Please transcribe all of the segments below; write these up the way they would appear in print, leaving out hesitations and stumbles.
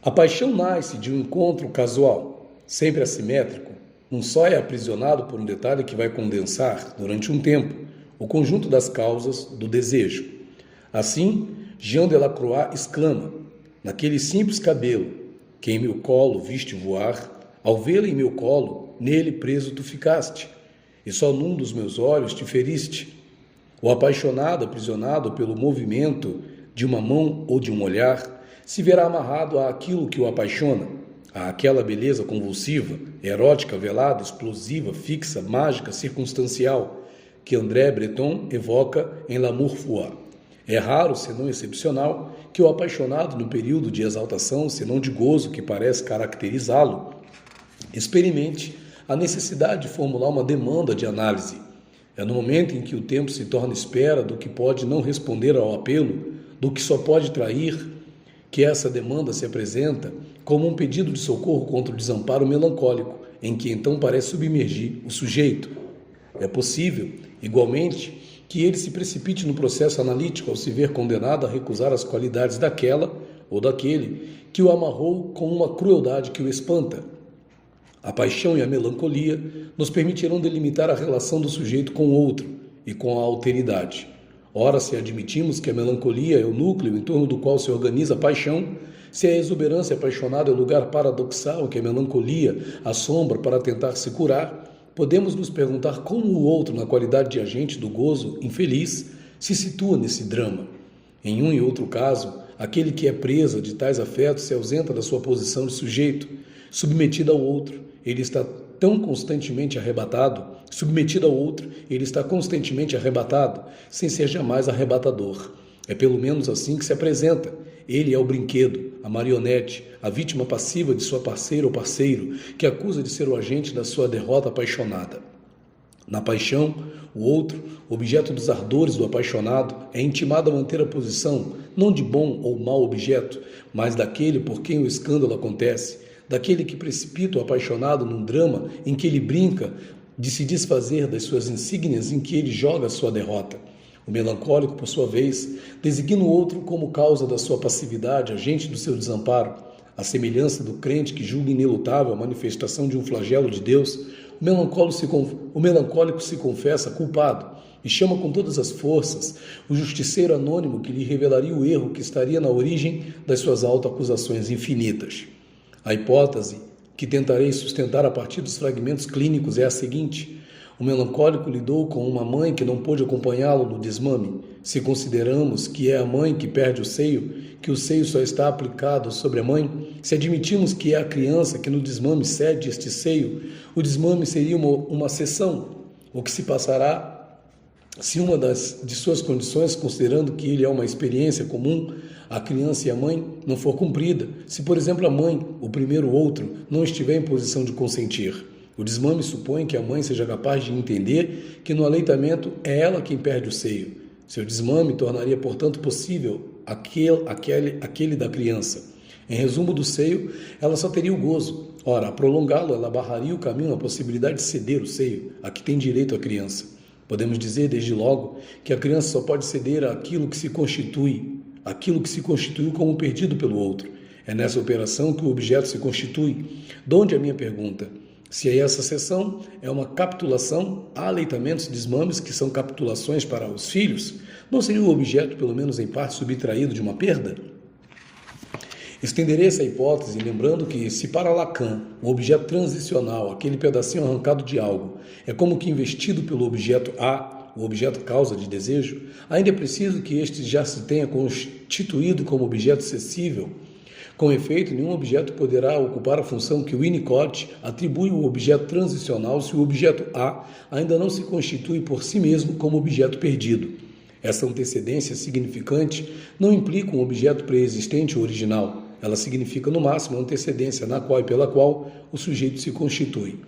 A paixão nasce de um encontro casual, sempre assimétrico. Um só é aprisionado por um detalhe que vai condensar, durante um tempo, o conjunto das causas do desejo. Assim, Jean Delacroix exclama: naquele simples cabelo, que em meu colo viste voar, ao vê-lo em meu colo, nele preso tu ficaste, e só num dos meus olhos te feriste. O apaixonado, aprisionado pelo movimento de uma mão ou de um olhar, se verá amarrado àquilo que o apaixona, àquela beleza convulsiva, erótica, velada, explosiva, fixa, mágica, circunstancial, que André Breton evoca em L'amour fou. É raro, senão excepcional, que o apaixonado, no período de exaltação, senão de gozo que parece caracterizá-lo, experimente a necessidade de formular uma demanda de análise. É no momento em que o tempo se torna espera do que pode não responder ao apelo, do que só pode trair, que essa demanda se apresenta como um pedido de socorro contra o desamparo melancólico, em que então parece submergir o sujeito. É possível, igualmente, que ele se precipite no processo analítico ao se ver condenado a recusar as qualidades daquela ou daquele que o amarrou com uma crueldade que o espanta. A paixão e a melancolia nos permitirão delimitar a relação do sujeito com o outro e com a alteridade. Ora, se admitimos que a melancolia é o núcleo em torno do qual se organiza a paixão, se a exuberância apaixonada é o lugar paradoxal que a melancolia assombra para tentar se curar, podemos nos perguntar como o outro, na qualidade de agente do gozo infeliz, se situa nesse drama. Em um e outro caso, aquele que é presa de tais afetos se ausenta da sua posição de sujeito, submetido ao outro. Ele está tão constantemente arrebatado, submetido ao outro, ele está constantemente arrebatado, sem ser jamais arrebatador. É pelo menos assim que se apresenta. Ele é o brinquedo, a marionete, a vítima passiva de sua parceira ou parceiro, que acusa de ser o agente da sua derrota apaixonada. Na paixão, o outro, objeto dos ardores do apaixonado, é intimado a manter a posição, não de bom ou mau objeto, mas daquele por quem o escândalo acontece, daquele que precipita o apaixonado num drama em que ele brinca de se desfazer das suas insígnias, em que ele joga a sua derrota. O melancólico, por sua vez, designa o outro como causa da sua passividade, agente do seu desamparo. À semelhança do crente que julga inelutável a manifestação de um flagelo de Deus, o melancólico se confessa culpado e chama com todas as forças o justiceiro anônimo que lhe revelaria o erro que estaria na origem das suas autoacusações infinitas. A hipótese que tentarei sustentar a partir dos fragmentos clínicos é a seguinte: o melancólico lidou com uma mãe que não pôde acompanhá-lo no desmame. Se consideramos que é a mãe que perde o seio, que o seio só está aplicado sobre a mãe, se admitimos que é a criança que no desmame cede este seio, o desmame seria uma cessão. O que se passará se uma de suas condições, considerando que ele é uma experiência comum, a criança e a mãe, não for cumprida? Se, por exemplo, a mãe, o primeiro outro, não estiver em posição de consentir? O desmame supõe que a mãe seja capaz de entender que no aleitamento é ela quem perde o seio. Seu desmame tornaria, portanto, possível aquele da criança. Em resumo do seio, ela só teria o gozo. Ora, a prolongá-lo, ela barraria o caminho à possibilidade de ceder o seio, a que tem direito a criança. Podemos dizer, desde logo, que a criança só pode ceder aquilo que se constituiu como perdido pelo outro. É nessa operação que o objeto se constitui. De onde a minha pergunta? Se essa cessão é uma capitulação, há aleitamentos e desmames que são capitulações para os filhos, não seria o objeto, pelo menos em parte, subtraído de uma perda? Estenderei essa hipótese lembrando que, se para Lacan o objeto transicional, aquele pedacinho arrancado de algo, é como que investido pelo objeto A, o objeto causa de desejo, ainda é preciso que este já se tenha constituído como objeto cessível. Com efeito, nenhum objeto poderá ocupar a função que Winnicott atribui ao objeto transicional se o objeto A ainda não se constitui por si mesmo como objeto perdido. Essa antecedência significante não implica um objeto preexistente ou original. Ela significa, no máximo, a antecedência na qual e pela qual o sujeito se constitui.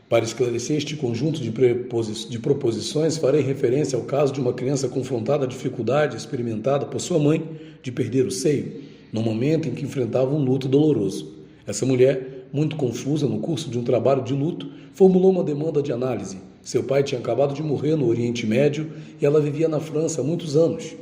Para esclarecer este conjunto de proposições, farei referência ao caso de uma criança confrontada à dificuldade experimentada por sua mãe de perder o seio, no momento em que enfrentava um luto doloroso. Essa mulher, muito confusa no curso de um trabalho de luto, formulou uma demanda de análise. Seu pai tinha acabado de morrer no Oriente Médio e ela vivia na França há muitos anos.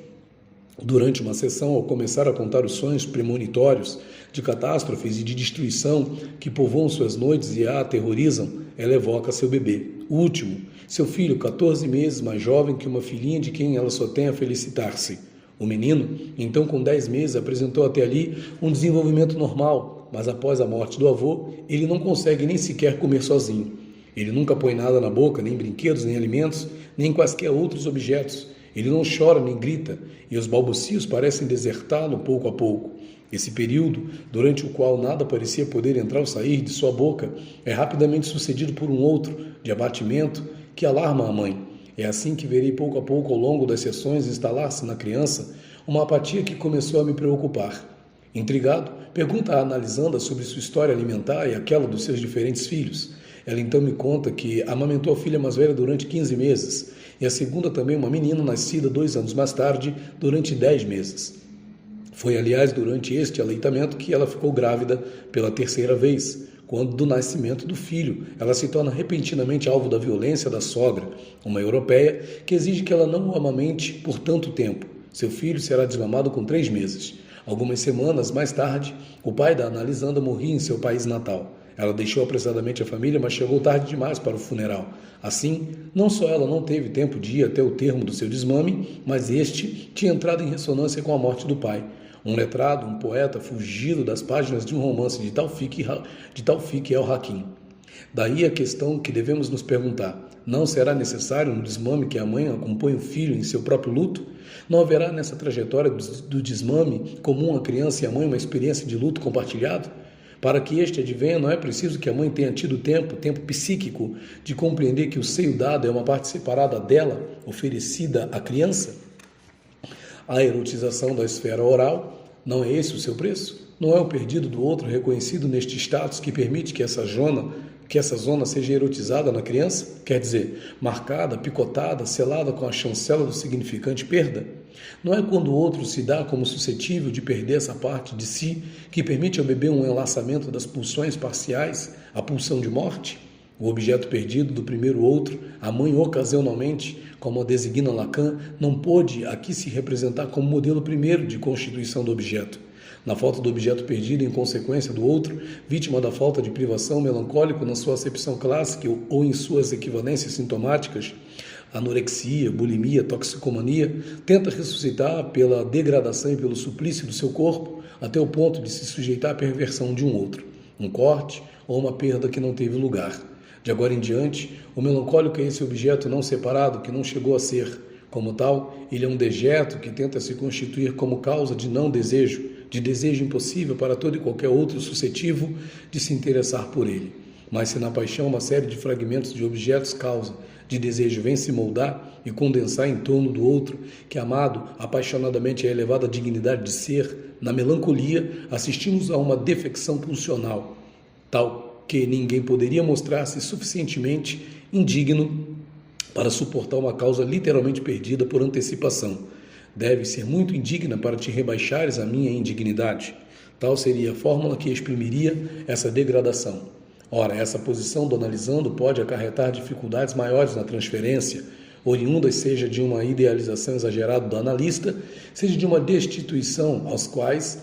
Durante uma sessão, ao começar a contar os sonhos premonitórios de catástrofes e de destruição que povoam suas noites e a aterrorizam, ela evoca seu bebê, o último, seu filho, 14 meses mais jovem que uma filhinha de quem ela só tem a felicitar-se. O menino, então com 10 meses, apresentou até ali um desenvolvimento normal, mas após a morte do avô, ele não consegue nem sequer comer sozinho. Ele nunca põe nada na boca, nem brinquedos, nem alimentos, nem quaisquer outros objetos. Ele não chora nem grita, e os balbucios parecem desertá-lo pouco a pouco. Esse período, durante o qual nada parecia poder entrar ou sair de sua boca, é rapidamente sucedido por um outro, de abatimento, que alarma a mãe. É assim que verei pouco a pouco, ao longo das sessões, instalar-se na criança uma apatia que começou a me preocupar. Intrigado, pergunta a analisanda sobre sua história alimentar e aquela dos seus diferentes filhos. Ela então me conta que amamentou a filha mais velha durante 15 meses, e a segunda também uma menina nascida 2 anos mais tarde, durante 10 meses. Foi, aliás, durante este aleitamento que ela ficou grávida pela 3ª vez, quando do nascimento do filho, ela se torna repentinamente alvo da violência da sogra, uma europeia que exige que ela não o amamente por tanto tempo. Seu filho será desmamado com 3 meses. Algumas semanas mais tarde, o pai da analisanda morria em seu país natal. Ela deixou apressadamente a família, mas chegou tarde demais para o funeral. Assim, não só ela não teve tempo de ir até o termo do seu desmame, mas este tinha entrado em ressonância com a morte do pai. Um letrado, um poeta fugido das páginas de um romance de Taufik el-Hakim. Daí a questão que devemos nos perguntar: não será necessário no desmame que a mãe acompanhe o filho em seu próprio luto? Não haverá nessa trajetória do desmame comum à criança e à mãe uma experiência de luto compartilhado? Para que este advenha, não é preciso que a mãe tenha tido tempo psíquico, de compreender que o seio dado é uma parte separada dela, oferecida à criança? A erotização da esfera oral, não é esse o seu preço? Não é o perdido do outro reconhecido neste status que permite que essa zona seja erotizada na criança? Quer dizer, marcada, picotada, selada com a chancela do significante perda? Não é quando o outro se dá como suscetível de perder essa parte de si que permite ao bebê um enlaçamento das pulsões parciais, a pulsão de morte? O objeto perdido do primeiro outro, a mãe ocasionalmente, como a designa Lacan, não pôde aqui se representar como modelo primeiro de constituição do objeto. Na falta do objeto perdido em consequência do outro, vítima da falta de privação, melancólico na sua acepção clássica ou em suas equivalências sintomáticas, anorexia, bulimia, toxicomania, tenta ressuscitar pela degradação e pelo suplício do seu corpo, até o ponto de se sujeitar à perversão de um outro, um corte ou uma perda que não teve lugar. De agora em diante, o melancólico é esse objeto não separado que não chegou a ser. Como tal, ele é um dejeto que tenta se constituir como causa de não desejo, de desejo impossível para todo e qualquer outro suscetível de se interessar por ele. Mas se na paixão uma série de fragmentos de objetos causa de desejo vem se moldar e condensar em torno do outro, que amado apaixonadamente é elevado à dignidade de ser, na melancolia assistimos a uma defecção pulsional, tal que ninguém poderia mostrar-se suficientemente indigno para suportar uma causa literalmente perdida por antecipação. Deves ser muito indigna para te rebaixares à minha indignidade. Tal seria a fórmula que exprimiria essa degradação. Ora, essa posição do analisando pode acarretar dificuldades maiores na transferência, oriundas seja de uma idealização exagerada do analista, seja de uma destituição as quais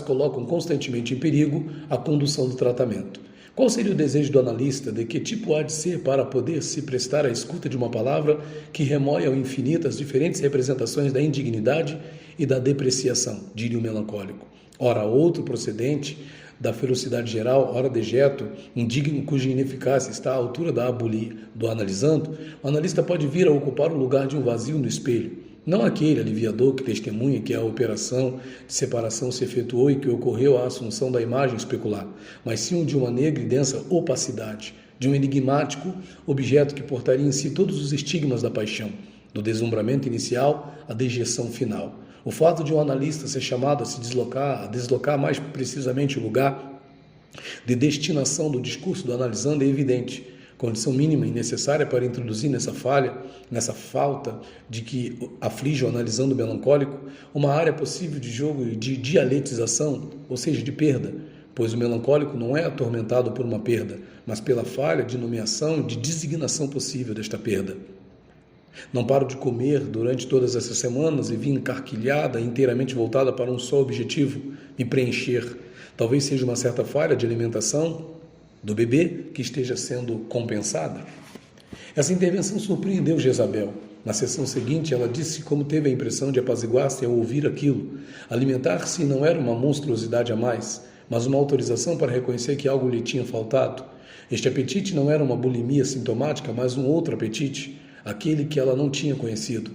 colocam constantemente em perigo a condução do tratamento. Qual seria o desejo do analista? De que tipo há de ser para poder se prestar à escuta de uma palavra que remoe ao infinito as diferentes representações da indignidade e da depreciação, diria o melancólico. Ora, outro procedente da ferocidade geral, ora dejeto, indigno cuja ineficácia está à altura da abolia do analisando, o analista pode vir a ocupar o lugar de um vazio no espelho. Não aquele aliviador que testemunha que a operação de separação se efetuou e que ocorreu a assunção da imagem especular, mas sim de uma negra e densa opacidade, de um enigmático objeto que portaria em si todos os estigmas da paixão, do deslumbramento inicial à dejeção final. O fato de um analista ser chamado a deslocar mais precisamente o lugar de destinação do discurso do analisando é evidente, condição mínima e necessária para introduzir nessa falta de que aflige o analisando melancólico, uma área possível de jogo e de dialetização, ou seja, de perda, pois o melancólico não é atormentado por uma perda, mas pela falha de nomeação e de designação possível desta perda. Não paro de comer durante todas essas semanas e vim encarquilhada, inteiramente voltada para um só objetivo, me preencher. Talvez seja uma certa falha de alimentação do bebê que esteja sendo compensada. Essa intervenção surpreendeu Jezabel. Na sessão seguinte, ela disse como teve a impressão de apaziguar-se ao ouvir aquilo. Alimentar-se não era uma monstruosidade a mais, mas uma autorização para reconhecer que algo lhe tinha faltado. Este apetite não era uma bulimia sintomática, mas um outro apetite, aquele que ela não tinha conhecido.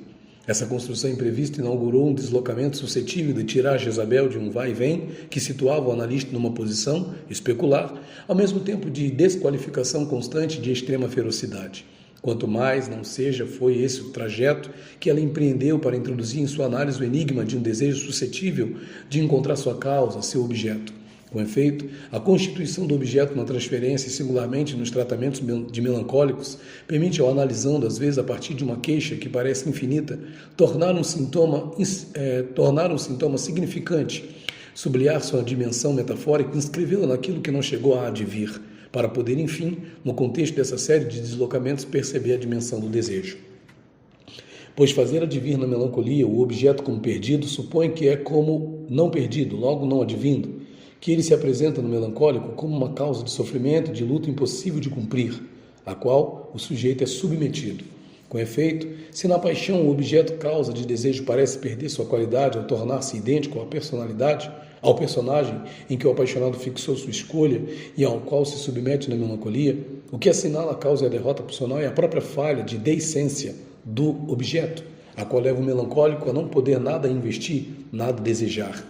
Essa construção imprevista inaugurou um deslocamento suscetível de tirar Jezabel de um vai e vem que situava o analista numa posição especular, ao mesmo tempo de desqualificação constante de extrema ferocidade. Quanto mais não seja, foi esse o trajeto que ela empreendeu para introduzir em sua análise o enigma de um desejo suscetível de encontrar sua causa, seu objeto. Com efeito, a constituição do objeto na transferência e singularmente nos tratamentos de melancólicos permite ao analisando, às vezes a partir de uma queixa que parece infinita, tornar um sintoma significante, sublinhar sua dimensão metafórica e inscrevê-la naquilo que não chegou a advir, para poder, enfim, no contexto dessa série de deslocamentos, perceber a dimensão do desejo. Pois fazer advir na melancolia o objeto como perdido supõe que é como não perdido, logo não advindo, que ele se apresenta no melancólico como uma causa de sofrimento, de luta impossível de cumprir, a qual o sujeito é submetido. Com efeito, se na paixão o objeto causa de desejo parece perder sua qualidade ao tornar-se idêntico ao personagem em que o apaixonado fixou sua escolha e ao qual se submete na melancolia, o que assinala a causa e a derrota pulsional é a própria falha de deessência do objeto, a qual leva o melancólico a não poder nada investir, nada desejar.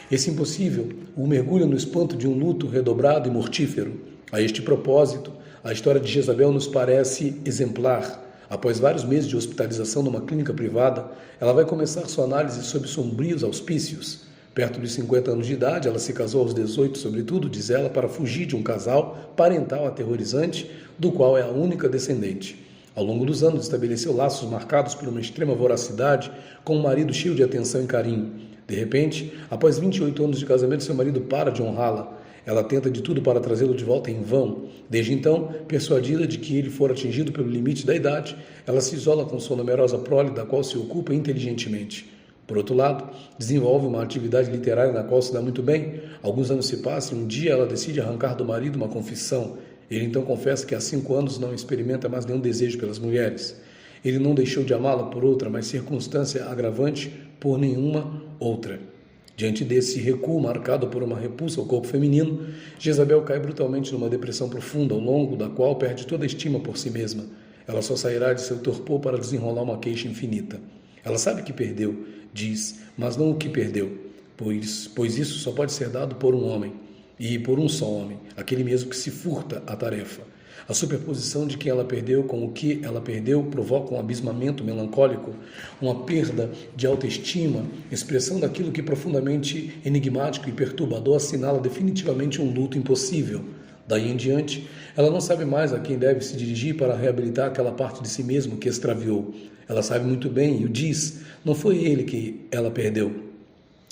Esse impossível o mergulha no espanto de um luto redobrado e mortífero. A este propósito, a história de Jezabel nos parece exemplar. Após vários meses de hospitalização numa clínica privada, ela vai começar sua análise sob sombrios auspícios. Perto dos 50 anos de idade, ela se casou aos 18, sobretudo, diz ela, para fugir de um casal parental aterrorizante, do qual é a única descendente. Ao longo dos anos, estabeleceu laços marcados por uma extrema voracidade com um marido cheio de atenção e carinho. De repente, após 28 anos de casamento, seu marido para de honrá-la. Ela tenta de tudo para trazê-lo de volta em vão. Desde então, persuadida de que ele for atingido pelo limite da idade, ela se isola com sua numerosa prole, da qual se ocupa inteligentemente. Por outro lado, desenvolve uma atividade literária na qual se dá muito bem. Alguns anos se passam e um dia ela decide arrancar do marido uma confissão. Ele então confessa que há 5 anos não experimenta mais nenhum desejo pelas mulheres. Ele não deixou de amá-la por outra, mas circunstância agravante por nenhuma outra. Diante desse recuo marcado por uma repulsa ao corpo feminino, Jezabel cai brutalmente numa depressão profunda, ao longo da qual perde toda a estima por si mesma. Ela só sairá de seu torpor para desenrolar uma queixa infinita. Ela sabe que perdeu, diz, mas não o que perdeu, pois isso só pode ser dado por um homem, e por um só homem, aquele mesmo que se furta à tarefa. A superposição de quem ela perdeu com o que ela perdeu provoca um abismamento melancólico, uma perda de autoestima, expressão daquilo que profundamente enigmático e perturbador assinala definitivamente um luto impossível. Daí em diante, ela não sabe mais a quem deve se dirigir para reabilitar aquela parte de si mesma que extraviou. Ela sabe muito bem e o diz, não foi ele que ela perdeu,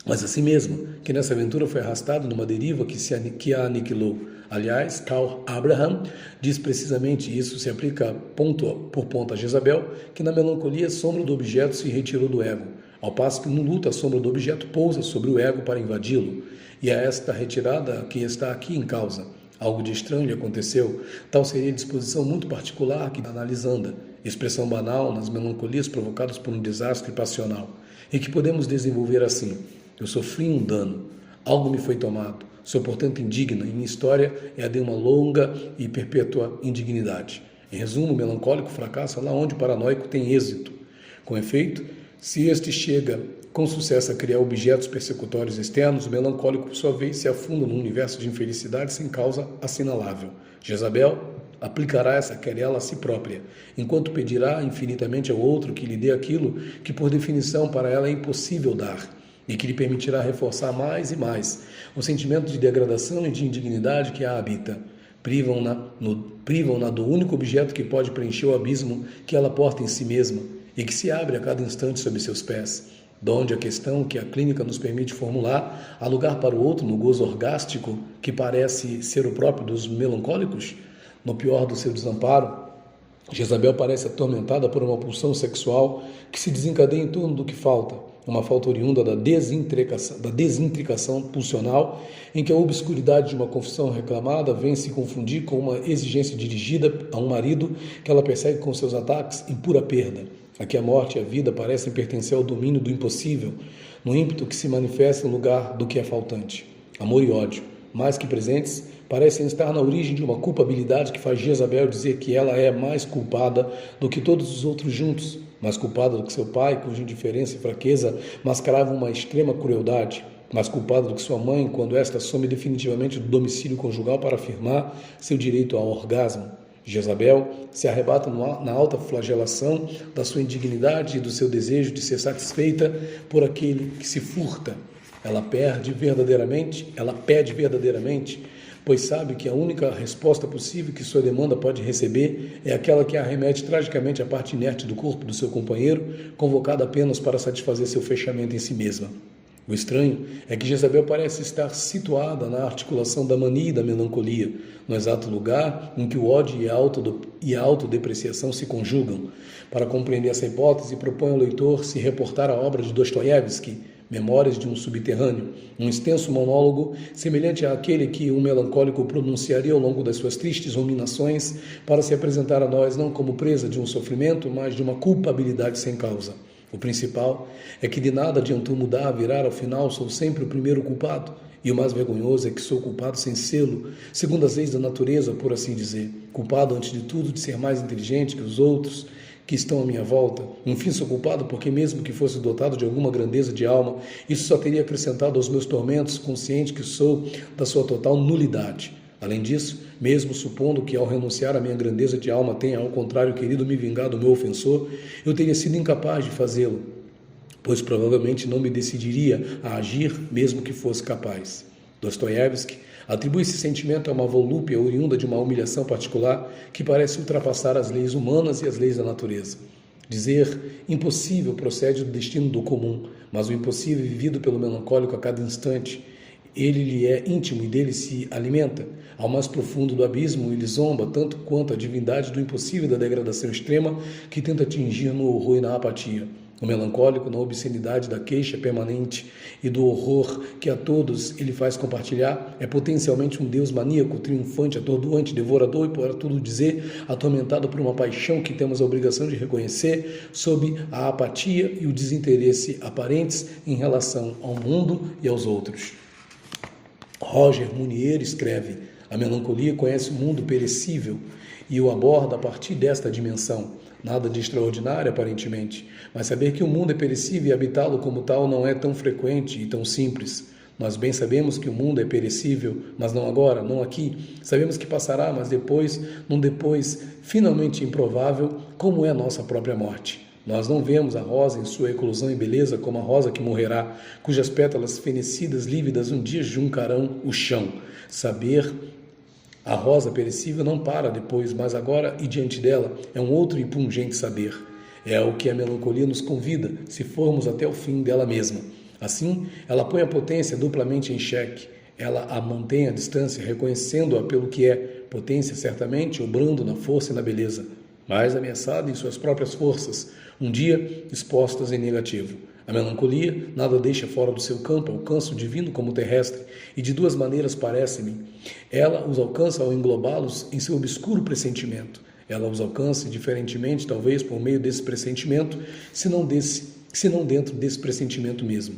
mas a si mesma, que nessa aventura foi arrastado numa deriva que a aniquilou. Aliás, Karl Abraham diz precisamente isso, se aplica ponto por ponto a Jezabel, que na melancolia a sombra do objeto se retirou do ego, ao passo que no luto a sombra do objeto pousa sobre o ego para invadi-lo, e é esta retirada que está aqui em causa. Algo de estranho lhe aconteceu, tal seria a disposição muito particular que analisanda, expressão banal nas melancolias provocadas por um desastre passional, e que podemos desenvolver assim: eu sofri um dano, algo me foi tomado, sou portanto indigna, e minha história é a de uma longa e perpétua indignidade. Em resumo, o melancólico fracassa lá onde o paranoico tem êxito. Com efeito, se este chega com sucesso a criar objetos persecutórios externos, o melancólico, por sua vez, se afunda num universo de infelicidade sem causa assinalável. Jezabel aplicará essa querela a si própria, enquanto pedirá infinitamente ao outro que lhe dê aquilo que, por definição, para ela é impossível dar, e que lhe permitirá reforçar mais e mais o sentimento de degradação e de indignidade que a habita. Privam-na do único objeto que pode preencher o abismo que ela porta em si mesma e que se abre a cada instante sob seus pés. Donde a questão que a clínica nos permite formular há lugar para o outro no gozo orgástico que parece ser o próprio dos melancólicos? No pior do seu desamparo, Jezabel parece atormentada por uma pulsão sexual que se desencadeia em torno do que falta, uma falta oriunda da desintricação pulsional, em que a obscuridade de uma confissão reclamada vem se confundir com uma exigência dirigida a um marido que ela persegue com seus ataques em pura perda. Aqui a morte e a vida parecem pertencer ao domínio do impossível, no ímpeto que se manifesta em lugar do que é faltante. Amor e ódio, mais que presentes, parecem estar na origem de uma culpabilidade que faz Jezabel dizer que ela é mais culpada do que todos os outros juntos, mais culpada do que seu pai, cuja indiferença e fraqueza mascaravam uma extrema crueldade, mais culpada do que sua mãe, quando esta some definitivamente do domicílio conjugal para afirmar seu direito ao orgasmo. Jezabel se arrebata na alta flagelação da sua indignidade e do seu desejo de ser satisfeita por aquele que se furta. Ela pede verdadeiramente, pois sabe que a única resposta possível que sua demanda pode receber é aquela que a arremete tragicamente à parte inerte do corpo do seu companheiro, convocada apenas para satisfazer seu fechamento em si mesma. O estranho é que Jezabel parece estar situada na articulação da mania e da melancolia, no exato lugar em que o ódio e a autodepreciação se conjugam. Para compreender essa hipótese, propõe ao leitor se reportar à obra de Dostoiévski, Memórias de um Subterrâneo, um extenso monólogo semelhante àquele que um melancólico pronunciaria ao longo das suas tristes ruminações para se apresentar a nós não como presa de um sofrimento, mas de uma culpabilidade sem causa. O principal é que de nada adiantou mudar, virar, ao final sou sempre o primeiro culpado, e o mais vergonhoso é que sou culpado sem sê-lo, segundo as leis da natureza, por assim dizer, culpado antes de tudo de ser mais inteligente que os outros, que estão à minha volta. Enfim, sou culpado porque, mesmo que fosse dotado de alguma grandeza de alma, isso só teria acrescentado aos meus tormentos, consciente que sou da sua total nulidade. Além disso, mesmo supondo que ao renunciar à minha grandeza de alma tenha, ao contrário, querido me vingar do meu ofensor, eu teria sido incapaz de fazê-lo, pois provavelmente não me decidiria a agir, mesmo que fosse capaz. Dostoiévski atribui esse sentimento a uma volúpia oriunda de uma humilhação particular que parece ultrapassar as leis humanas e as leis da natureza. Dizer impossível procede do destino do comum, mas o impossível é vivido pelo melancólico a cada instante. Ele lhe é íntimo e dele se alimenta. Ao mais profundo do abismo, ele zomba tanto quanto a divindade do impossível e da degradação extrema que tenta atingir no horror e na apatia. O melancólico, na obscenidade da queixa permanente e do horror que a todos ele faz compartilhar, é potencialmente um deus maníaco, triunfante, atordoante, devorador e, por tudo dizer, atormentado por uma paixão que temos a obrigação de reconhecer sob a apatia e o desinteresse aparentes em relação ao mundo e aos outros. Roger Munier escreve: a melancolia conhece o mundo perecível e o aborda a partir desta dimensão. Nada de extraordinário, aparentemente, mas saber que o mundo é perecível e habitá-lo como tal não é tão frequente e tão simples. Nós bem sabemos que o mundo é perecível, mas não agora, não aqui. Sabemos que passará, mas depois, num depois finalmente improvável, como é a nossa própria morte. Nós não vemos a rosa em sua eclosão e beleza como a rosa que morrerá, cujas pétalas fenecidas, lívidas, um dia juncarão o chão. Saber a rosa perecível não para depois, mas agora e diante dela é um outro e pungente saber. É o que a melancolia nos convida, se formos até o fim dela mesma. Assim, ela põe a potência duplamente em xeque. Ela a mantém à distância, reconhecendo-a pelo que é, potência certamente, obrando na força e na beleza, mas ameaçada em suas próprias forças, um dia expostas em negativo. A melancolia nada deixa fora do seu campo, alcança o divino como o terrestre, e de duas maneiras parece-me. Ela os alcança ao englobá-los em seu obscuro pressentimento. Ela os alcança diferentemente, talvez por meio desse pressentimento, se não dentro desse pressentimento mesmo.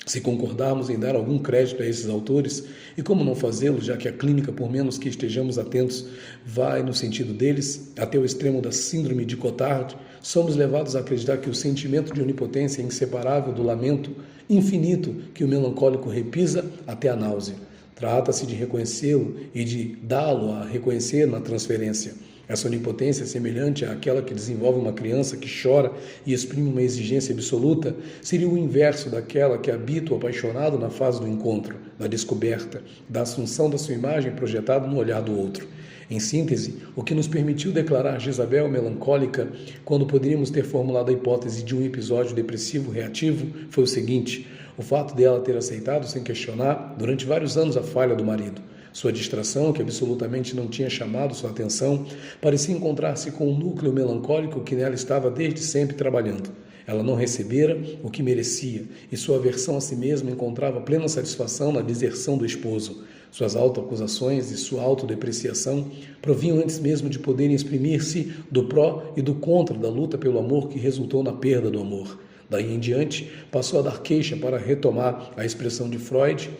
Se concordarmos em dar algum crédito a esses autores, e como não fazê-lo, já que a clínica, por menos que estejamos atentos, vai no sentido deles, até o extremo da síndrome de Cotard, somos levados a acreditar que o sentimento de onipotência é inseparável do lamento infinito que o melancólico repisa até a náusea. Trata-se de reconhecê-lo e de dá-lo a reconhecer na transferência. Essa onipotência, semelhante àquela que desenvolve uma criança que chora e exprime uma exigência absoluta, seria o inverso daquela que habita o apaixonado na fase do encontro, da descoberta, da assunção da sua imagem projetada no olhar do outro. Em síntese, o que nos permitiu declarar Jezabel melancólica, quando poderíamos ter formulado a hipótese de um episódio depressivo reativo, foi o seguinte: o fato dela ter aceitado, sem questionar, durante vários anos a falha do marido. Sua distração, que absolutamente não tinha chamado sua atenção, parecia encontrar-se com um núcleo melancólico que nela estava desde sempre trabalhando. Ela não recebera o que merecia, e sua aversão a si mesma encontrava plena satisfação na deserção do esposo. Suas autoacusações e sua autodepreciação provinham antes mesmo de poderem exprimir-se do pró e do contra da luta pelo amor que resultou na perda do amor. Daí em diante, passou a dar queixa para retomar a expressão de Freud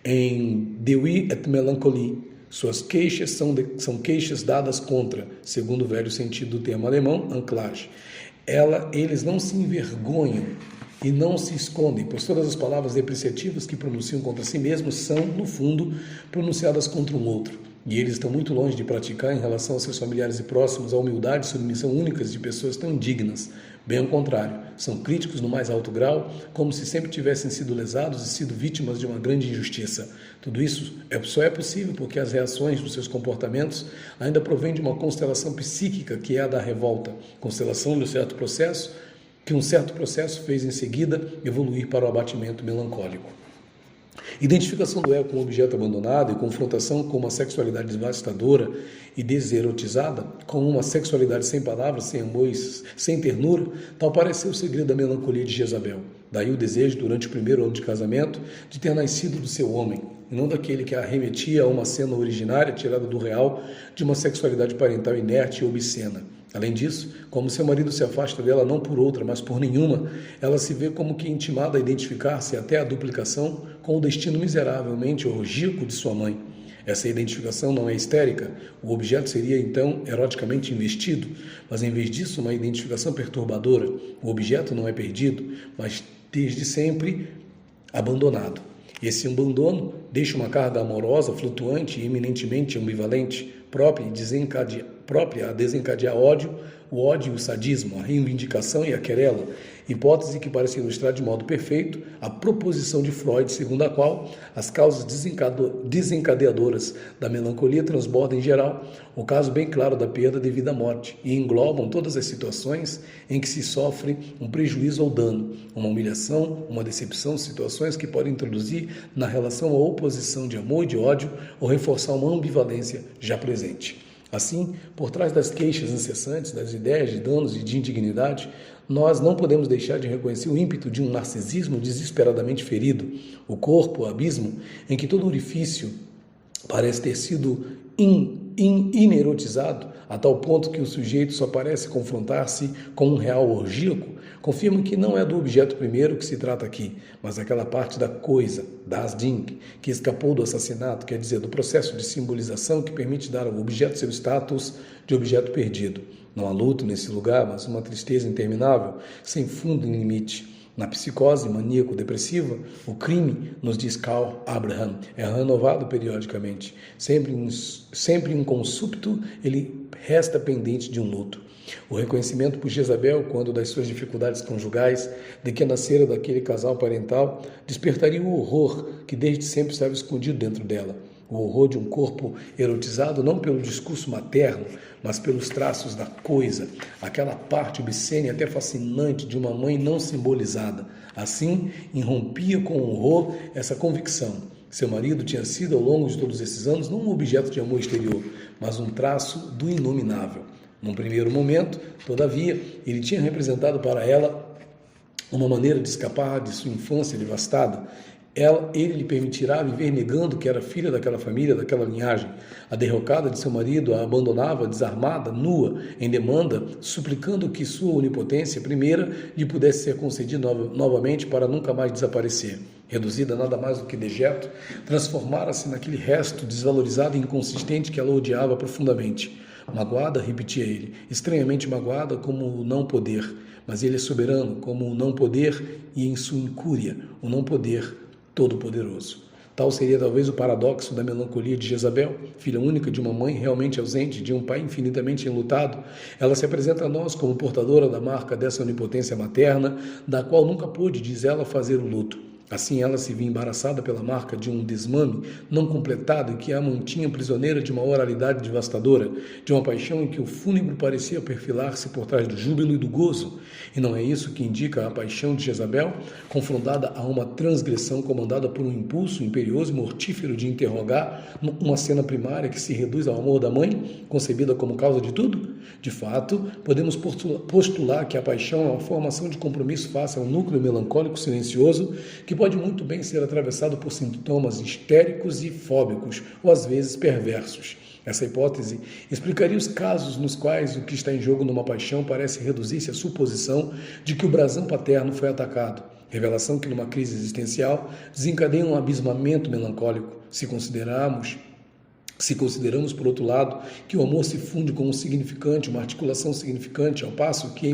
em Deuil et Mélancolie. Suas queixas são queixas dadas contra, segundo o velho sentido do termo alemão, Anclage. Eles não se envergonham e não se escondem, pois todas as palavras depreciativas que pronunciam contra si mesmos são, no fundo, pronunciadas contra um outro. E eles estão muito longe de praticar, em relação aos seus familiares e próximos, a humildade e submissão únicas de pessoas tão indignas. Bem ao contrário, são críticos no mais alto grau, como se sempre tivessem sido lesados e sido vítimas de uma grande injustiça. Tudo isso só é possível porque as reações dos seus comportamentos ainda provêm de uma constelação psíquica que é a da revolta, constelação de um certo processo, que um certo processo fez em seguida evoluir para o abatimento melancólico. Identificação do ego com o objeto abandonado e confrontação com uma sexualidade devastadora e deserotizada, com uma sexualidade sem palavras, sem amores, sem ternura, tal parece ser o segredo da melancolia de Jezabel. Daí o desejo, durante o primeiro ano de casamento, de ter nascido do seu homem, e não daquele que a remetia a uma cena originária tirada do real de uma sexualidade parental inerte e obscena. Além disso, como seu marido se afasta dela não por outra, mas por nenhuma, ela se vê como que intimada a identificar-se até a duplicação com o destino miseravelmente orgíaco de sua mãe. Essa identificação não é histérica, o objeto seria então eroticamente investido, mas em vez disso uma identificação perturbadora. O objeto não é perdido, mas desde sempre abandonado. Esse abandono deixa uma carga amorosa, flutuante e eminentemente ambivalente, própria a desencadear o ódio e o sadismo, a reivindicação e a querela, hipótese que parece ilustrar de modo perfeito a proposição de Freud, segundo a qual as causas desencadeadoras da melancolia transbordam em geral o caso bem claro da perda devido à morte e englobam todas as situações em que se sofre um prejuízo ou dano, uma humilhação, uma decepção, situações que podem introduzir na relação a oposição de amor e de ódio ou reforçar uma ambivalência já presente. Assim, por trás das queixas incessantes, das ideias de danos e de indignidade, nós não podemos deixar de reconhecer o ímpeto de um narcisismo desesperadamente ferido, o corpo, o abismo, em que todo orifício parece ter sido inerotizado, a tal ponto que o sujeito só parece confrontar-se com um real orgíaco, confirma que não é do objeto primeiro que se trata aqui, mas daquela parte da coisa, das Ding, que escapou do assassinato, quer dizer, do processo de simbolização que permite dar ao objeto seu status de objeto perdido. Não há luto nesse lugar, mas uma tristeza interminável, sem fundo nem limite. Na psicose maníaco-depressiva, o crime, nos diz Karl Abraham, é renovado periodicamente. Sempre inconsúpito, ele resta pendente de um luto. O reconhecimento por Jezabel, quando das suas dificuldades conjugais, de que nascera daquele casal parental, despertaria o horror que desde sempre estava escondido dentro dela. O horror de um corpo erotizado não pelo discurso materno, mas pelos traços da coisa, aquela parte obscena e até fascinante de uma mãe não simbolizada. Assim, irrompia com horror essa convicção. Seu marido tinha sido, ao longo de todos esses anos, não um objeto de amor exterior, mas um traço do inominável. Num primeiro momento, todavia, ele tinha representado para ela uma maneira de escapar de sua infância devastada. Ele lhe permitirá viver negando que era filha daquela família, daquela linhagem. A derrocada de seu marido a abandonava desarmada, nua, em demanda, suplicando que sua onipotência primeira lhe pudesse ser concedida novamente para nunca mais desaparecer. Reduzida a nada mais do que dejeto, transformara-se naquele resto desvalorizado e inconsistente que ela odiava profundamente. Magoada, repetia ele, estranhamente magoada como o não poder, mas ele é soberano como o não poder e em sua incúria, o não poder todo-poderoso. Tal seria talvez o paradoxo da melancolia de Jezabel, filha única de uma mãe realmente ausente, de um pai infinitamente enlutado. Ela se apresenta a nós como portadora da marca dessa onipotência materna, da qual nunca pôde, diz ela, fazer o luto. Assim ela se via embaraçada pela marca de um desmame não completado e que a mantinha prisioneira de uma oralidade devastadora, de uma paixão em que o fúnebre parecia perfilar-se por trás do júbilo e do gozo. E não é isso que indica a paixão de Jezabel, confrontada a uma transgressão comandada por um impulso imperioso e mortífero de interrogar uma cena primária que se reduz ao amor da mãe, concebida como causa de tudo? De fato, podemos postular que a paixão é uma formação de compromisso face a um núcleo melancólico silencioso que pode muito bem ser atravessado por sintomas histéricos e fóbicos, ou às vezes perversos. Essa hipótese explicaria os casos nos quais o que está em jogo numa paixão parece reduzir-se à suposição de que o brasão paterno foi atacado, revelação que numa crise existencial desencadeia um abismamento melancólico, se consideramos, por outro lado, que o amor se funde com um significante, uma articulação significante, ao passo que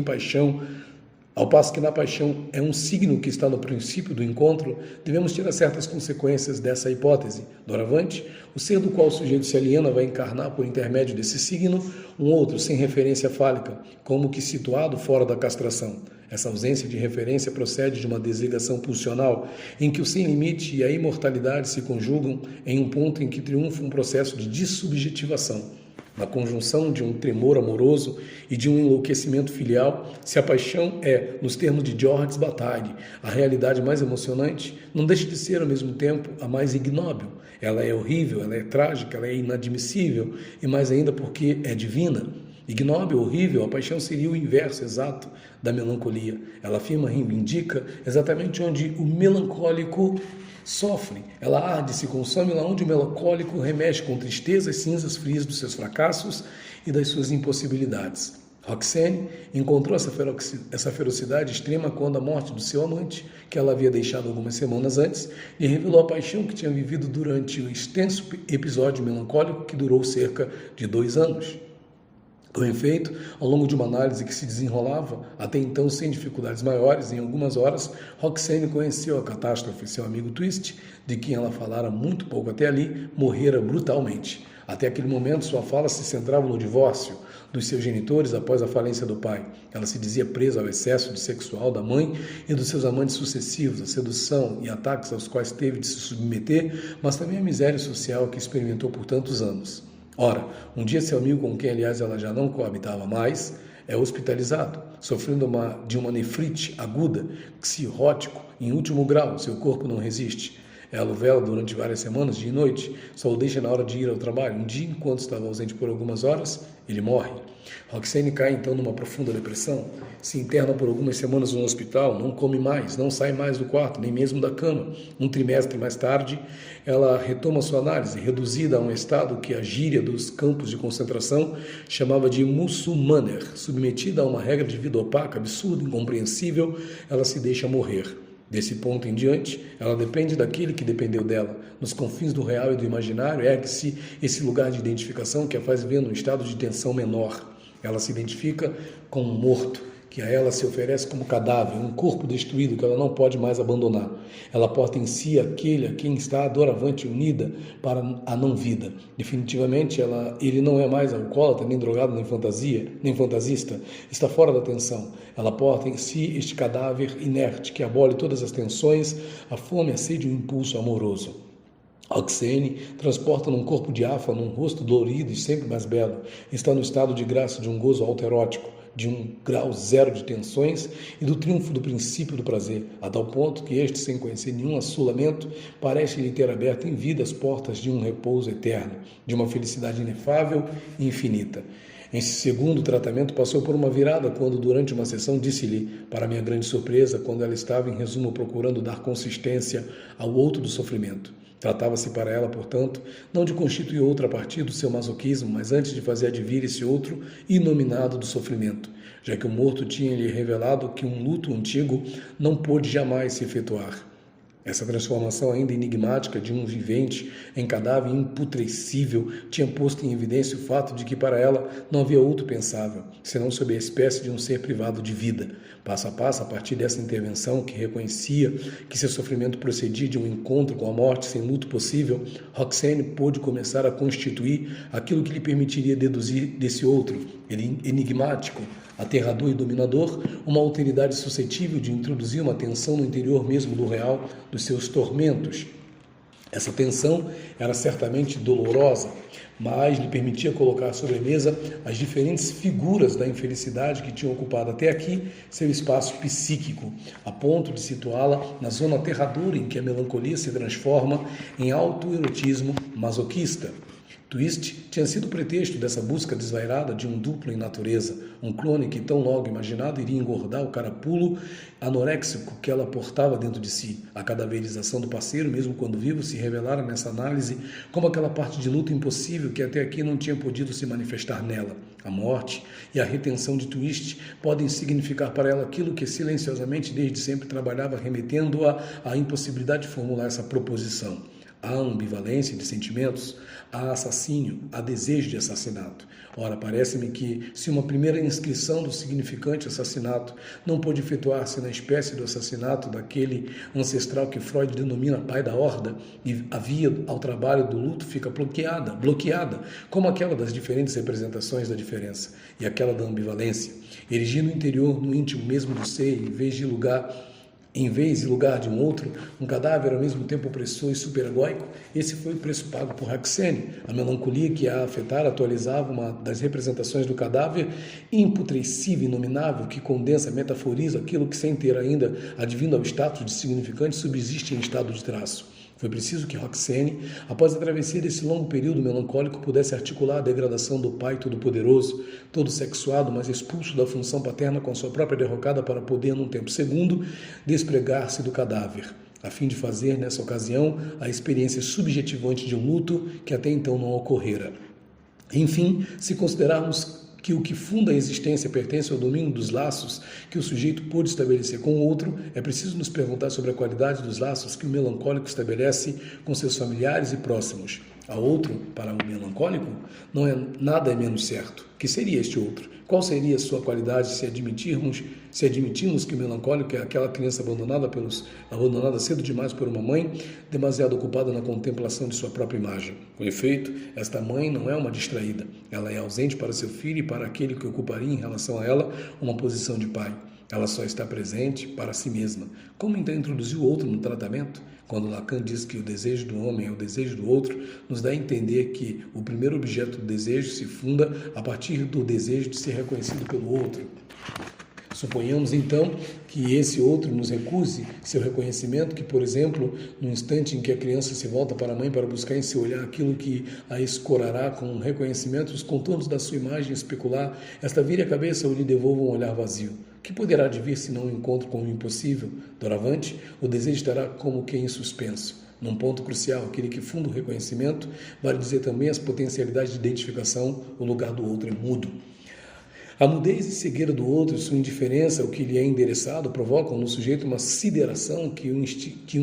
na paixão é um signo que está no princípio do encontro, devemos tirar certas consequências dessa hipótese. Doravante, o ser do qual o sujeito se aliena vai encarnar por intermédio desse signo um outro sem referência fálica, como que situado fora da castração. Essa ausência de referência procede de uma desligação pulsional, em que o sem limite e a imortalidade se conjugam em um ponto em que triunfa um processo de dissubjetivação. Na conjunção de um tremor amoroso e de um enlouquecimento filial, se a paixão é, nos termos de Georges Bataille, a realidade mais emocionante, não deixa de ser, ao mesmo tempo, a mais ignóbil. Ela é horrível, ela é trágica, ela é inadmissível, e mais ainda porque é divina. Ignóbil, horrível, a paixão seria o inverso exato da melancolia. Ela afirma, reivindica exatamente onde o melancólico sofre. Ela arde, se consome lá onde o melancólico remexe com tristeza e cinzas frias dos seus fracassos e das suas impossibilidades. Roxane encontrou essa ferocidade extrema quando a morte do seu amante, que ela havia deixado algumas semanas antes, lhe revelou a paixão que tinha vivido durante o extenso episódio melancólico que durou cerca de 2 anos. Com efeito, ao longo de uma análise que se desenrolava, até então sem dificuldades maiores, em algumas horas, Roxane conheceu a catástrofe. Seu amigo Twist, de quem ela falara muito pouco até ali, morrera brutalmente. Até aquele momento, sua fala se centrava no divórcio dos seus genitores após a falência do pai. Ela se dizia presa ao excesso de sexual da mãe e dos seus amantes sucessivos, a sedução e ataques aos quais teve de se submeter, mas também a miséria social que experimentou por tantos anos. Ora, um dia seu amigo, com quem aliás ela já não coabitava mais, é hospitalizado, sofrendo de uma nefrite aguda, cirrótico, em último grau, seu corpo não resiste. Ela o vela durante várias semanas, dia e noite, só o deixa na hora de ir ao trabalho. Um dia, enquanto estava ausente por algumas horas, ele morre. Roxane cai então numa profunda depressão, se interna por algumas semanas no hospital, não come mais, não sai mais do quarto, nem mesmo da cama. Um trimestre mais tarde, ela retoma sua análise, reduzida a um estado que a gíria dos campos de concentração chamava de muçulmaner. Submetida a uma regra de vida opaca, absurda, incompreensível, ela se deixa morrer. Desse ponto em diante, ela depende daquele que dependeu dela. Nos confins do real e do imaginário, ergue-se esse lugar de identificação que a faz ver num estado de tensão menor. Ela se identifica com um morto, que a ela se oferece como cadáver, um corpo destruído que ela não pode mais abandonar. Ela porta em si aquele a quem está doravante unida para a não-vida. Definitivamente, ele não é mais alcoólatra, nem drogado, nem fantasista. Está fora da tensão. Ela porta em si este cadáver inerte que abole todas as tensões, a fome, a sede e o impulso amoroso. Roxane transporta num corpo diáfano um rosto dolorido e sempre mais belo. Está no estado de graça de um gozo autoerótico, de um grau zero de tensões e do triunfo do princípio do prazer, a tal ponto que este, sem conhecer nenhum assolamento, parece lhe ter aberto em vida as portas de um repouso eterno, de uma felicidade inefável e infinita. Esse segundo tratamento passou por uma virada quando, durante uma sessão, disse-lhe, para minha grande surpresa, quando ela estava, em resumo, procurando dar consistência ao outro do sofrimento. Tratava-se para ela, portanto, não de constituir outra a partir do seu masoquismo, mas antes de fazer advir esse outro inominado do sofrimento, já que o morto tinha-lhe revelado que um luto antigo não pôde jamais se efetuar. Essa transformação ainda enigmática de um vivente em cadáver imputrescível tinha posto em evidência o fato de que para ela não havia outro pensável, senão sob a espécie de um ser privado de vida. Passo a passo, a partir dessa intervenção que reconhecia que seu sofrimento procedia de um encontro com a morte sem luto possível, Roxane pôde começar a constituir aquilo que lhe permitiria deduzir desse outro, enigmático, aterrador e dominador, uma alteridade suscetível de introduzir uma tensão no interior mesmo do real dos seus tormentos. Essa tensão era certamente dolorosa, mas lhe permitia colocar sobre a mesa as diferentes figuras da infelicidade que tinham ocupado até aqui seu espaço psíquico, a ponto de situá-la na zona aterradora em que a melancolia se transforma em autoerotismo masoquista. Twist tinha sido o pretexto dessa busca desvairada de um duplo em natureza, um clone que tão logo imaginado iria engordar o carapulo anoréxico que ela portava dentro de si. A cadaverização do parceiro, mesmo quando vivo, se revelara nessa análise como aquela parte de luto impossível que até aqui não tinha podido se manifestar nela. A morte e a retenção de Twist podem significar para ela aquilo que silenciosamente desde sempre trabalhava, remetendo-a à impossibilidade de formular essa proposição. Há ambivalência de sentimentos, há assassínio, há desejo de assassinato. Ora, parece-me que, se uma primeira inscrição do significante assassinato não pôde efetuar-se na espécie do assassinato daquele ancestral que Freud denomina pai da horda, e a via ao trabalho do luto fica bloqueada, como aquela das diferentes representações da diferença, e aquela da ambivalência, erigindo o interior no íntimo mesmo do ser, em vez e lugar de um outro, um cadáver ao mesmo tempo opressor e superegóico. Esse foi o preço pago por Roxane. A melancolia que a afetara atualizava uma das representações do cadáver, imputrescível e inominável, que condensa, metaforiza aquilo que, sem ter ainda advindo ao status de significante, subsiste em estado de traço. Foi preciso que Roxane, após a travessia desse longo período melancólico, pudesse articular a degradação do pai todo-poderoso, todo sexuado, mas expulso da função paterna com sua própria derrocada para poder, num tempo segundo, despregar-se do cadáver, a fim de fazer, nessa ocasião, a experiência subjetivante de um luto que até então não ocorrera. Enfim, se considerarmos que o que funda a existência pertence ao domínio dos laços que o sujeito pôde estabelecer com o outro, é preciso nos perguntar sobre a qualidade dos laços que o melancólico estabelece com seus familiares e próximos. A outro, para o melancólico, nada é menos certo. Que seria este outro? Qual seria a sua qualidade se admitirmos que o melancólico é aquela criança abandonada cedo demais por uma mãe, demasiado ocupada na contemplação de sua própria imagem? Com efeito, esta mãe não é uma distraída. Ela é ausente para seu filho e para aquele que ocuparia em relação a ela uma posição de pai. Ela só está presente para si mesma. Como então introduzir o outro no tratamento? Quando Lacan diz que o desejo do homem é o desejo do outro, nos dá a entender que o primeiro objeto do desejo se funda a partir do desejo de ser reconhecido pelo outro. Suponhamos, então, que esse outro nos recuse seu reconhecimento, que, por exemplo, no instante em que a criança se volta para a mãe para buscar em seu olhar aquilo que a escorará com reconhecimento, os contornos da sua imagem especular, esta vire a cabeça ou lhe devolva um olhar vazio. Que poderá advir se não um encontro com o impossível? Doravante, o desejo estará como que em suspenso. Num ponto crucial, aquele que funda o reconhecimento, vale dizer também as potencialidades de identificação, o lugar do outro é mudo. A mudez e cegueira do outro e sua indiferença ao que lhe é endereçado provocam no sujeito uma sideração que o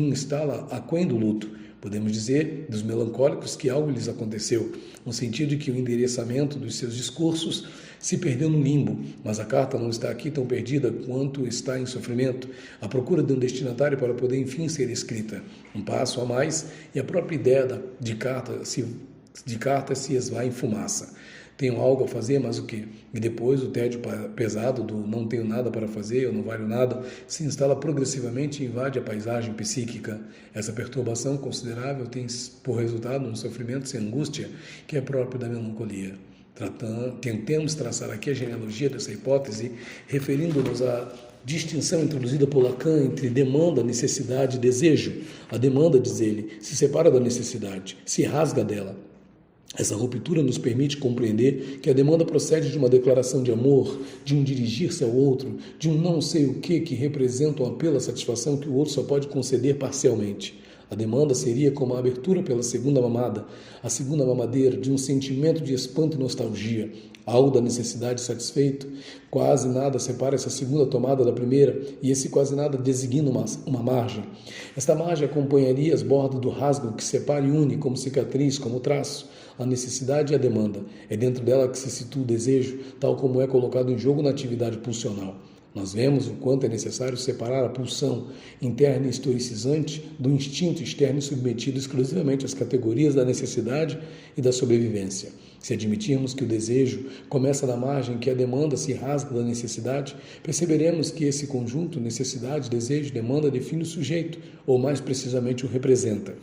instala aquém do luto. Podemos dizer dos melancólicos que algo lhes aconteceu, no sentido de que o endereçamento dos seus discursos se perdeu no limbo, mas a carta não está aqui tão perdida quanto está em sofrimento, à procura de um destinatário para poder enfim ser escrita. Um passo a mais e a própria ideia de carta se esvai em fumaça. Tenho algo a fazer, mas o quê? E depois o tédio pesado do não tenho nada para fazer, eu não valho nada, se instala progressivamente e invade a paisagem psíquica. Essa perturbação considerável tem por resultado um sofrimento sem angústia que é próprio da melancolia. Tentemos traçar aqui a genealogia dessa hipótese, referindo-nos à distinção introduzida por Lacan entre demanda, necessidade e desejo. A demanda, diz ele, se separa da necessidade, se rasga dela. Essa ruptura nos permite compreender que a demanda procede de uma declaração de amor, de um dirigir-se ao outro, de um não sei o que representa um apelo à satisfação que o outro só pode conceder parcialmente. A demanda seria como a abertura pela segunda mamada, a segunda mamadeira, de um sentimento de espanto e nostalgia. Algo da necessidade satisfeito, quase nada separa essa segunda tomada da primeira, e esse quase nada designa uma margem. Esta margem acompanharia as bordas do rasgo que separa e une como cicatriz, como traço, a necessidade e a demanda. É dentro dela que se situa o desejo, tal como é colocado em jogo na atividade pulsional. Nós vemos o quanto é necessário separar a pulsão interna e historicizante do instinto externo submetido exclusivamente às categorias da necessidade e da sobrevivência. Se admitirmos que o desejo começa na margem que a demanda se rasga da necessidade, perceberemos que esse conjunto, necessidade, desejo, demanda, define o sujeito, ou mais precisamente o representa.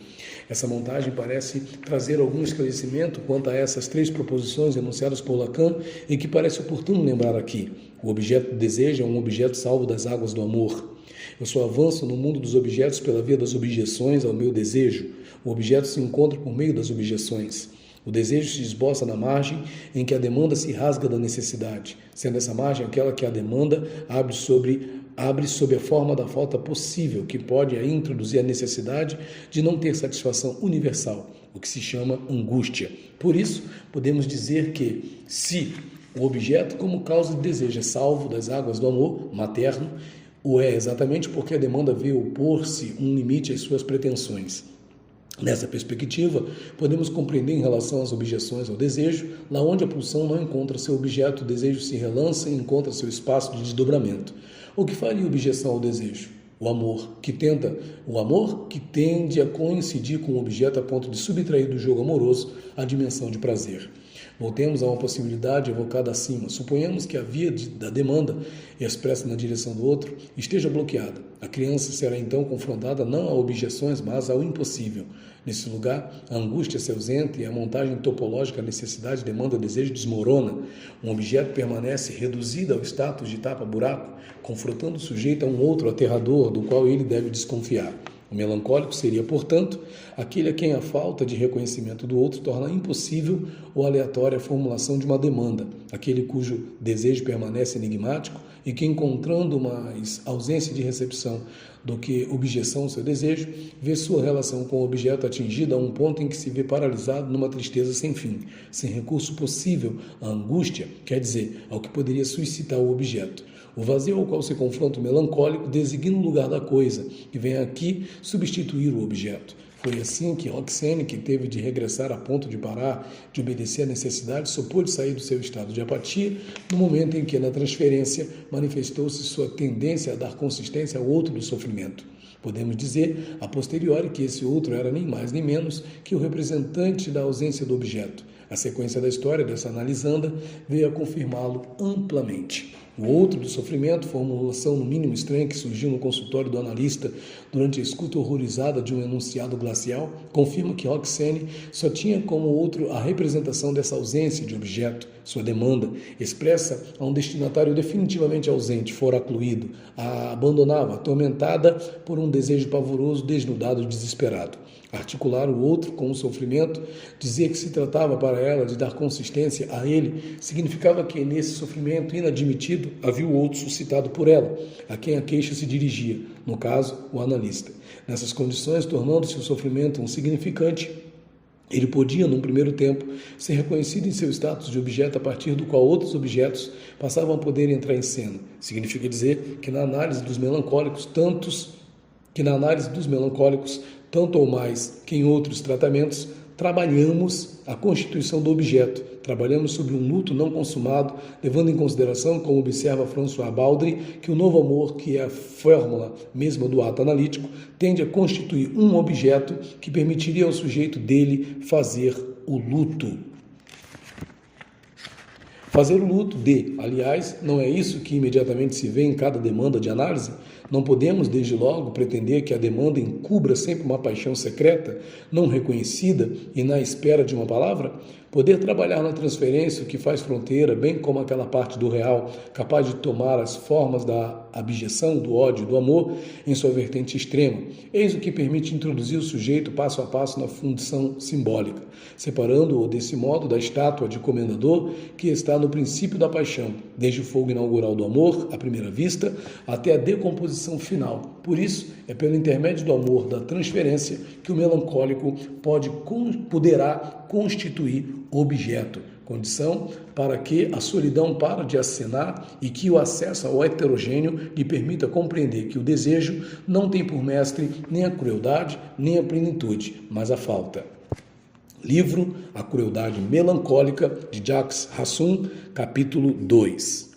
Essa montagem parece trazer algum esclarecimento quanto a essas três proposições enunciadas por Lacan e que parece oportuno lembrar aqui. O objeto do desejo é um objeto salvo das águas do amor. Eu só avanço no mundo dos objetos pela via das objeções ao meu desejo. O objeto se encontra por meio das objeções. O desejo se esboça na margem em que a demanda se rasga da necessidade, sendo essa margem aquela que a demanda abre sob a forma da falta possível, que pode aí introduzir a necessidade de não ter satisfação universal, o que se chama angústia. Por isso, podemos dizer que, se o objeto como causa de desejo é salvo das águas do amor materno, o é exatamente porque a demanda vê opor-se um limite às suas pretensões. Nessa perspectiva, podemos compreender em relação às objeções ao desejo, lá onde a pulsão não encontra seu objeto, o desejo se relança e encontra seu espaço de desdobramento. O que faria objeção ao desejo? O amor que tende a coincidir com o objeto a ponto de subtrair do jogo amoroso a dimensão de prazer. Voltemos a uma possibilidade evocada acima. Suponhamos que a via da demanda, expressa na direção do outro, esteja bloqueada. A criança será então confrontada não a objeções, mas ao impossível. Nesse lugar, a angústia se ausenta e a montagem topológica, a necessidade, demanda, desejo desmorona. Um objeto permanece reduzido ao status de tapa-buraco, confrontando o sujeito a um outro aterrador do qual ele deve desconfiar. O melancólico seria, portanto, aquele a quem a falta de reconhecimento do outro torna impossível ou aleatória a formulação de uma demanda, aquele cujo desejo permanece enigmático e que, encontrando mais ausência de recepção do que objeção ao seu desejo, vê sua relação com o objeto atingida a um ponto em que se vê paralisado numa tristeza sem fim, sem recurso possível à angústia, quer dizer, ao que poderia suscitar o objeto. O vazio ao qual se confronta o melancólico designa o lugar da coisa, que vem aqui substituir o objeto. Foi assim que Roxane, que teve de regressar a ponto de parar de obedecer à necessidade, só pôde sair do seu estado de apatia no momento em que, na transferência, manifestou-se sua tendência a dar consistência ao outro do sofrimento. Podemos dizer, a posteriori, que esse outro era nem mais nem menos que o representante da ausência do objeto. A sequência da história dessa analisanda veio a confirmá-lo amplamente. O outro do sofrimento, formulação no mínimo estranha que surgiu no consultório do analista durante a escuta horrorizada de um enunciado glacial, confirma que Roxane só tinha como outro a representação dessa ausência de objeto, sua demanda, expressa a um destinatário definitivamente ausente, fora acluído, a abandonava, atormentada por um desejo pavoroso, desnudado, desesperado. Articular o outro com o sofrimento, dizer que se tratava para ela de dar consistência a ele, significava que nesse sofrimento inadmitido havia o outro suscitado por ela, a quem a queixa se dirigia, no caso, o analista. Nessas condições, tornando-se o sofrimento um significante, ele podia, num primeiro tempo, ser reconhecido em seu status de objeto a partir do qual outros objetos passavam a poder entrar em cena. Significa dizer que na análise dos melancólicos, tanto ou mais que em outros tratamentos, trabalhamos a constituição do objeto, trabalhamos sobre um luto não consumado, levando em consideração, como observa François Baudry, que o novo amor, que é a fórmula mesma do ato analítico, tende a constituir um objeto que permitiria ao sujeito dele fazer o luto. Fazer o luto aliás, não é isso que imediatamente se vê em cada demanda de análise? Não podemos, desde logo, pretender que a demanda encubra sempre uma paixão secreta, não reconhecida e na espera de uma palavra? Poder trabalhar na transferência, o que faz fronteira, bem como aquela parte do real, capaz de tomar as formas da abjeção, do ódio e do amor, em sua vertente extrema. Eis o que permite introduzir o sujeito passo a passo na função simbólica, separando-o desse modo da estátua de comendador que está no princípio da paixão, desde o fogo inaugural do amor, à primeira vista, até a decomposição final. Por isso, é pelo intermédio do amor, da transferência, que o melancólico poderá constituir objeto, condição para que a solidão pare de acenar e que o acesso ao heterogêneo lhe permita compreender que o desejo não tem por mestre nem a crueldade, nem a plenitude, mas a falta. Livro A Crueldade Melancólica, de Jacques Rassum, capítulo 2.